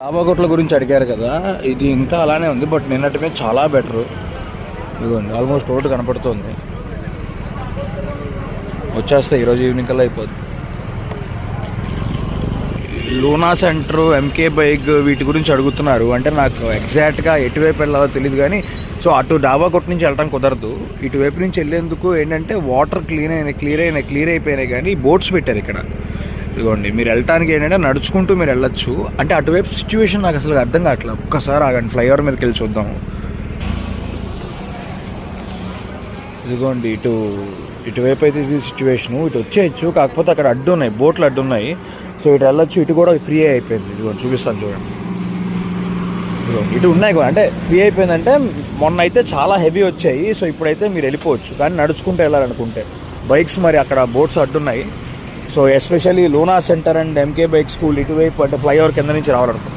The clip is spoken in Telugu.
డాబాకోట్ల గురించి అడిగారు కదా, ఇది ఇంకా అలానే ఉంది. బట్ నిన్నటి మీద చాలా బెటరు. ఇదిగోండి ఆల్మోస్ట్ రోడ్డు కనపడుతుంది. వచ్చేస్తే ఈరోజు ఈవినింగ్ కల్లా అయిపోద్ది. లూనా సెంటర్, ఎంకే బైక్ వీటి గురించి అడుగుతున్నారు. అంటే నాకు ఎగ్జాక్ట్గా ఎటువైపు వెళ్ళాలో తెలియదు కానీ, సో అటు డాబాకోట్ నుంచి వెళ్ళడం కుదరదు. ఇటువైపు నుంచి వెళ్ళేందుకు ఏంటంటే వాటర్ క్లియర్ అయిపోయినాయి కానీ బోట్స్ పెట్టారు ఇక్కడ. ఇదిగోండి మీరు వెళ్ళటానికి ఏంటంటే నడుచుకుంటూ మీరు వెళ్ళొచ్చు. అంటే అటువైపు సిచ్యువేషన్ నాకు అసలు అర్థం కావట్లేదు. ఒక్కసారి ఆగండి, ఫ్లైఓవర్ మీదకి వెళ్ళి చూద్దాము. ఇదిగోండి ఇటువైపు అయితే ఇది సిచ్యువేషను. ఇటు వచ్చేయచ్చు, కాకపోతే అక్కడ అడ్డు ఉన్నాయి, బోట్లు అడ్డు ఉన్నాయి. సో ఇటు వెళ్ళొచ్చు. ఇటు కూడా ఫ్రీ అయిపోయింది. ఇదిగోండి చూపిస్తాను చూడండి. ఇదిగోండి ఇటు ఉన్నాయి కూడా, అంటే ఫ్రీ అయిపోయిందంటే మొన్న అయితే చాలా హెవీ వచ్చాయి. సో ఇప్పుడైతే మీరు వెళ్ళిపోవచ్చు. కానీ నడుచుకుంటూ వెళ్ళాలనుకుంటే బైక్స్ మరి అక్కడ బోట్స్ అడ్డున్నాయి. So especially Luna center and MK bike school ఇటువైపు అంటే ఫ్లైఓవర్ కింద నుంచి రావాలనుకుంటున్నాను.